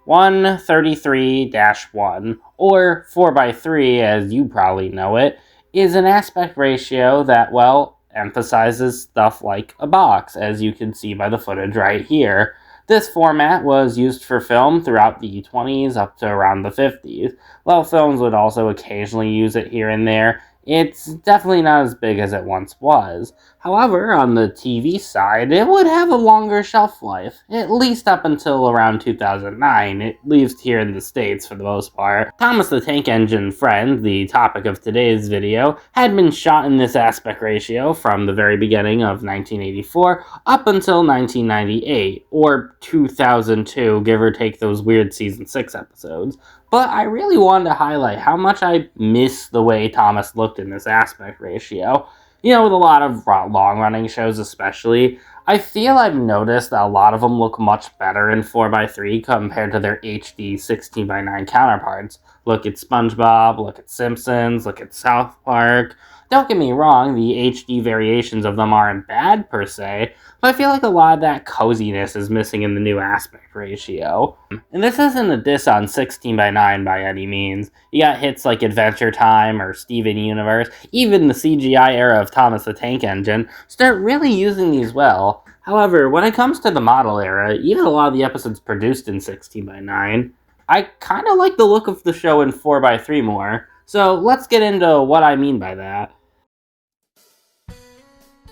133-1, or 4:3 as you probably know it, is an aspect ratio that, well, emphasizes stuff like a box, as you can see by the footage right here. This format was used for film throughout the 20s up to around the 50s. While films would also occasionally use it here and there, it's definitely not as big as it once was. However, on the TV side, it would have a longer shelf life, at least up until around 2009, at least here in the States for the most part. Thomas the Tank Engine Friend, the topic of today's video, had been shot in this aspect ratio from the very beginning of 1984 up until 1998, or 2002, give or take those weird Season 6 episodes. But I really wanted to highlight how much I miss the way Thomas looked in this aspect ratio. You know, with a lot of long-running shows especially, I feel I've noticed that a lot of them look much better in 4:3 compared to their HD 16:9 counterparts. Look at SpongeBob, look at Simpsons, look at South Park. Don't get me wrong, the HD variations of them aren't bad per se, but I feel like a lot of that coziness is missing in the new aspect ratio. And this isn't a diss on 16:9 by any means. You got hits like Adventure Time or Steven Universe, even the CGI era of Thomas the Tank Engine, start really using these well. However, when it comes to the model era, even a lot of the episodes produced in 16:9, I kind of like the look of the show in 4:3 more. So let's get into what I mean by that.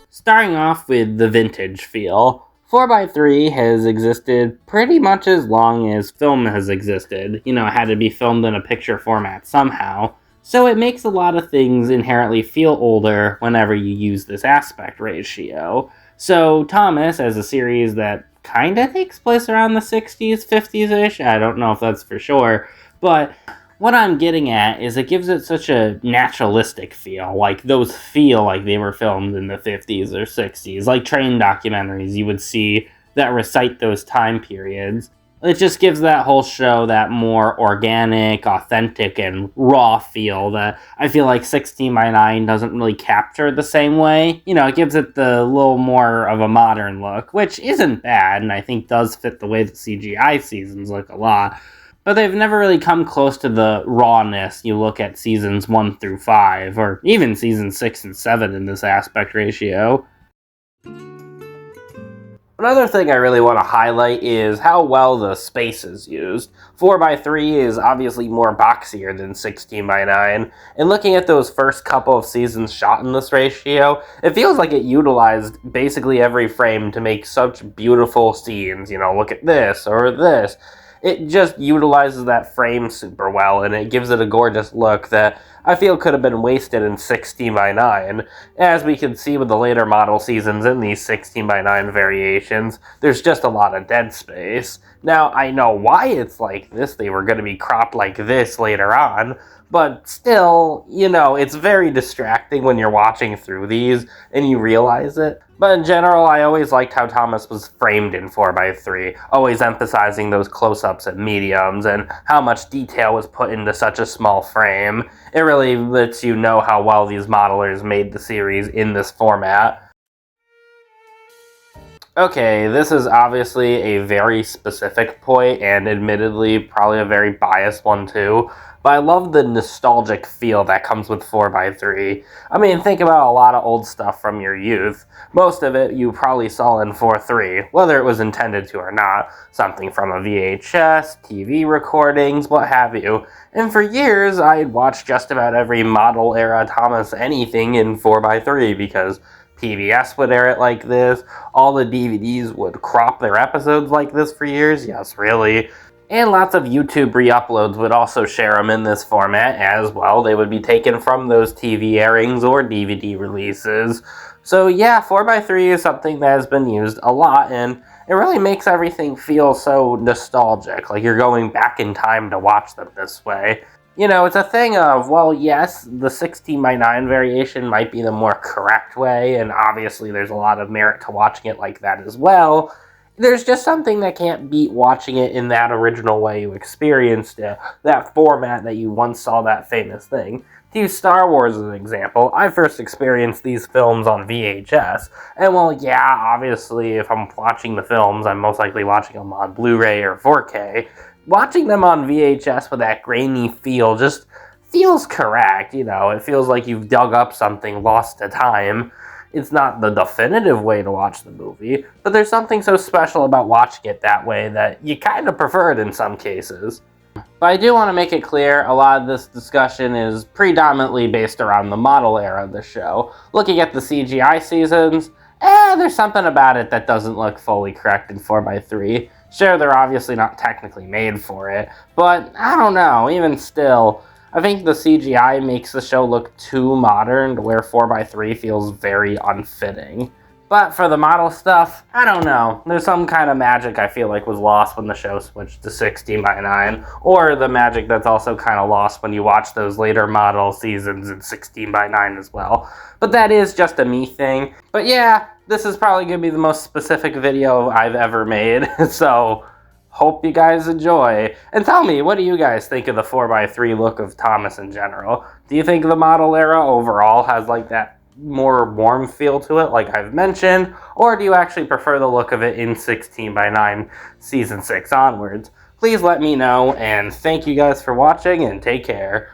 Starting off with the vintage feel, 4:3 has existed pretty much as long as film has existed. You know, it had to be filmed in a picture format somehow, so it makes a lot of things inherently feel older whenever you use this aspect ratio. So Thomas, as a series that kinda takes place around the 60s, 50s-ish, I don't know if that's for sure, but what I'm getting at is it gives it such a naturalistic feel, like those feel like they were filmed in the 50s or 60s, like train documentaries you would see that recite those time periods. It just gives that whole show that more organic, authentic, and raw feel that I feel like 16:9 doesn't really capture the same way. You know, it gives it the little more of a modern look, which isn't bad, and I think does fit the way the CGI seasons look a lot. But they've never really come close to the rawness you look at seasons 1 through 5, or even seasons 6 and 7 in this aspect ratio. Another thing I really want to highlight is how well the space is used. 4:3 is obviously more boxier than 16:9, and looking at those first couple of seasons shot in this ratio, it feels like it utilized basically every frame to make such beautiful scenes. You know, look at this, or this. It just utilizes that frame super well, and it gives it a gorgeous look that I feel could have been wasted in 16:9. As we can see with the later model seasons in these 16:9 variations, there's just a lot of dead space. Now, I know why it's like this, they were going to be cropped like this later on, but still, you know, it's very distracting when you're watching through these and you realize it. But in general, I always liked how Thomas was framed in 4:3, always emphasizing those close-ups and mediums and how much detail was put into such a small frame. It really lets you know how well these modelers made the series in this format. Okay, this is obviously a very specific point, and admittedly, probably a very biased one too, but I love the nostalgic feel that comes with 4:3. I mean, think about a lot of old stuff from your youth. Most of it you probably saw in 4:3, whether it was intended to or not. Something from a VHS, TV recordings, what have you. And for years, I'd watched just about every model era Thomas anything in 4:3 because PBS would air it like this, all the DVDs would crop their episodes like this for years, yes really, and lots of YouTube re-uploads would also share them in this format as well. They would be taken from those TV airings or DVD releases. So yeah, 4:3 is something that has been used a lot, and it really makes everything feel so nostalgic, like you're going back in time to watch them this way. You know, it's a thing of, well, yes, the 16:9 variation might be the more correct way, and obviously there's a lot of merit to watching it like that as well. There's just something that can't beat watching it in that original way you experienced it, that format that you once saw that famous thing. To use Star Wars as an example, I first experienced these films on VHS, and well, yeah, obviously if I'm watching the films, I'm most likely watching them on Blu-ray or 4K, watching them on VHS with that grainy feel just feels correct. It feels like you've dug up something lost to time. It's not the definitive way to watch the movie, but there's something so special about watching it that way that you kind of prefer it in some cases. But I do want to make it clear, a lot of this discussion is predominantly based around the model era of the show. Looking at the CGI seasons, there's something about it that doesn't look fully correct in 4x3. Sure, they're obviously not technically made for it, but I don't know, even still, I think the CGI makes the show look too modern to where 4x3 feels very unfitting. But for the model stuff, I don't know. There's some kind of magic I feel like was lost when the show switched to 16:9, or the magic that's also kind of lost when you watch those later model seasons in 16:9 as well. But that is just a me thing. But yeah, this is probably going to be the most specific video I've ever made, so hope you guys enjoy. And tell me, what do you guys think of the 4x3 look of Thomas in general? Do you think the model era overall has like that more warm feel to it, like I've mentioned, or do you actually prefer the look of it in 16:9 season 6 onwards? Please let me know, and thank you guys for watching, and take care.